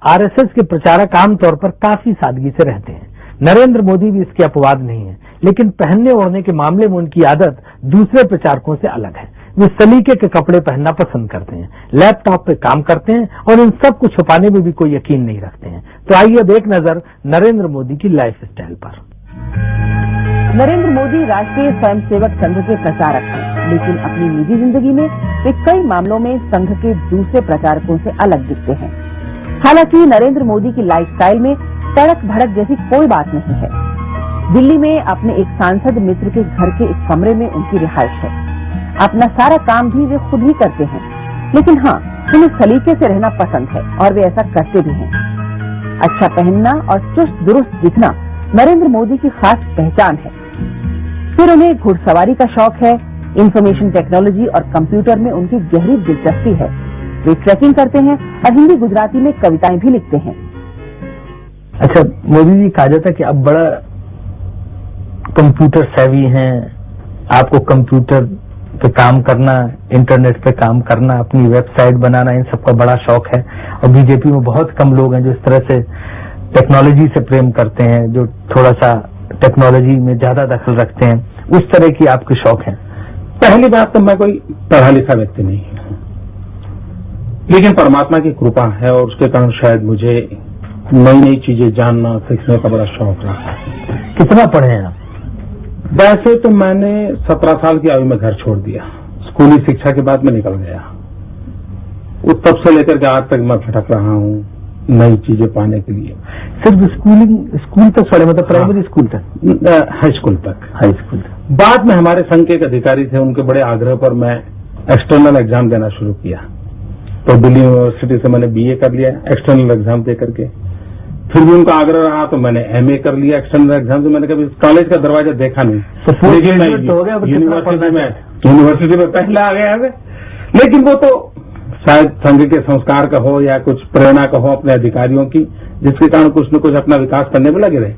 RSS के प्रचारक आमतौर पर काफी सादगी से रहते हैं। नरेंद्र मोदी भी इसके अपवाद नहीं है, लेकिन पहनने ओढ़ने के मामले में उनकी आदत दूसरे प्रचारकों से अलग है। वे सलीके के कपड़े पहनना पसंद करते हैं, लैपटॉप पे काम करते हैं और इन सब को छुपाने में भी कोई यकीन नहीं रखते हैं। तो आइए अब एक नजर नरेंद्र मोदी की लाइफ स्टाइल पर। नरेंद्र मोदी राष्ट्रीय स्वयंसेवक संघ के प्रचारक हैं, लेकिन अपनी निजी जिंदगी में वे कई मामलों में संघ के दूसरे प्रचारकों से अलग दिखते हैं। हालांकि नरेंद्र मोदी की लाइफस्टाइल में तड़क भड़क जैसी कोई बात नहीं है। दिल्ली में अपने एक सांसद मित्र के घर के एक कमरे में उनकी रिहाइश है। अपना सारा काम भी वे खुद ही करते हैं, लेकिन हाँ, उन्हें सलीके से रहना पसंद है और वे ऐसा करते भी हैं। अच्छा पहनना और चुस्त दुरुस्त दिखना नरेंद्र मोदी की खास पहचान है। फिर उन्हें घुड़सवारी का शौक है, इंफॉर्मेशन टेक्नोलॉजी और कंप्यूटर में उनकी गहरी दिलचस्पी है। वे ट्रैकिंग करते हैं और हिंदी गुजराती में कविताएं भी लिखते हैं। अच्छा, मोदी जी कहा जाता है कि अब बड़ा कंप्यूटर सेवी हैं, आपको कंप्यूटर पे काम करना, इंटरनेट पे काम करना, अपनी वेबसाइट बनाना, इन सबका बड़ा शौक है। और बीजेपी में बहुत कम लोग हैं जो इस तरह से टेक्नोलॉजी से प्रेम करते हैं, जो थोड़ा सा टेक्नोलॉजी में ज्यादा दखल रखते हैं। उस तरह की आपके शौक हैं? पहली बात तो मैं कोई पढ़ा लिखा व्यक्ति नहीं हूं, लेकिन परमात्मा की कृपा है और उसके कारण शायद मुझे नई नई चीजें जानना सीखने का बड़ा शौक रहा है। कितना पढ़े हैं आप? वैसे तो मैंने 17 साल की आयु में घर छोड़ दिया। स्कूली शिक्षा के बाद मैं निकल गया। उस तब से लेकर के आज तक मैं भटक रहा हूँ नई चीजें पाने के लिए। सिर्फ स्कूल तक पढ़े, मतलब प्राइमरी स्कूल तक? हाई स्कूल तक। हाई स्कूल तक। बाद में हमारे संघ के एक अधिकारी थे, उनके बड़े आग्रह पर मैं एक्सटर्नल एग्जाम देना शुरू किया। तो दिल्ली यूनिवर्सिटी से मैंने बीए कर लिया एक्सटर्नल एग्जाम दे करके। फिर भी उनका आग्रह रहा तो मैंने एमए कर लिया एक्सटर्नल एग्जाम से। मैंने कभी कॉलेज का दरवाजा देखा नहीं, तो लेकिन मैं यूनिवर्सिटी में पहला आ गया। लेकिन वो तो शायद संघ के संस्कार का हो या कुछ प्रेरणा का हो अपने अधिकारियों की, जिसके कारण कुछ न कुछ अपना विकास करने में लगे रहे।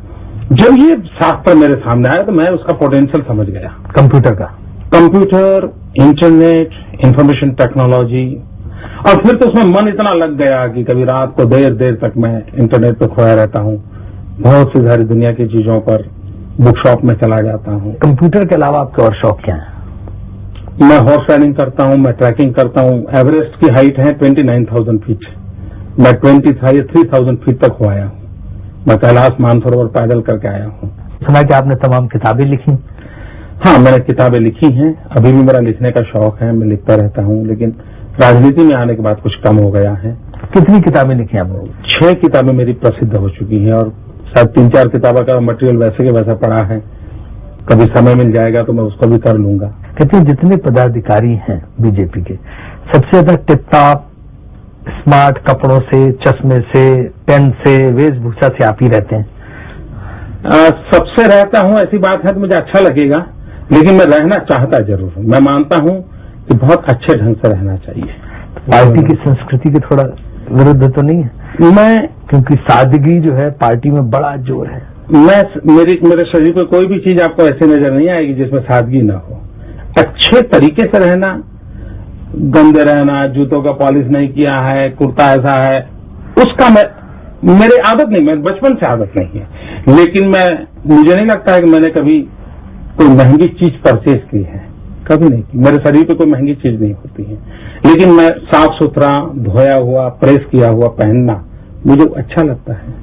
जब ये शास्त्र मेरे सामने आया तो मैं उसका पोटेंशियल समझ गया। कंप्यूटर का, कंप्यूटर, इंटरनेट, इंफॉर्मेशन टेक्नोलॉजी, और फिर तो उसमें मन इतना लग गया कि कभी रात को देर देर तक मैं इंटरनेट पर खोया रहता हूँ। बहुत सी सारी दुनिया की चीजों पर बुक शॉप में चला जाता हूँ। कंप्यूटर के अलावा आपके और शौक क्या है? मैं हॉर्स राइडिंग करता हूँ, मैं ट्रैकिंग करता हूँ। एवरेस्ट की हाइट है 29,000 फीट, मैं 3,000 फीट तक हो आया हूँ। मैं कैलाश मानसरोवर पैदल करके आया हूँ। सुना कि आपने तमाम किताबें लिखी? हाँ, मैंने किताबें लिखी हैं। अभी भी मेरा लिखने का शौक है, मैं लिखता रहता हूँ, लेकिन राजनीति में आने के बाद कुछ कम हो गया है। कितनी किताबें लिखी आपने? 6 किताबें मेरी प्रसिद्ध हो चुकी हैं और शायद 3-4 किताबों का मटेरियल वैसे के वैसा पड़ा है। कभी समय मिल जाएगा तो मैं उसको भी कर लूंगा। कहते हैं जितने पदाधिकारी हैं बीजेपी के, सबसे ज्यादा टिप-टॉप स्मार्ट कपड़ों से, चश्मे से, पेन से, वेशभूषा से आप ही रहते हैं। सबसे रहता हूं ऐसी बात है तो मुझे अच्छा लगेगा, लेकिन मैं रहना चाहता जरूर हूं। मैं मानता हूं कि बहुत अच्छे ढंग से रहना चाहिए। पार्टी की संस्कृति के थोड़ा विरुद्ध तो नहीं है? मैं, क्योंकि सादगी जो है पार्टी में बड़ा जोर है। मेरे शरीर पर कोई भी चीज आपको ऐसे नजर नहीं आएगी जिसमें सादगी ना हो। अच्छे तरीके से रहना, गंदे रहना, जूतों का पॉलिश नहीं किया है, कुर्ता ऐसा है, उसका मेरी आदत नहीं, मैं बचपन से आदत नहीं है। लेकिन मुझे नहीं लगता है कि मैंने कभी कोई महंगी चीज परचेज की है, कभी नहीं की। मेरे शरीर पे कोई महंगी चीज नहीं होती है, लेकिन मैं साफ सुथरा, धोया हुआ, प्रेस किया हुआ पहनना मुझे अच्छा लगता है।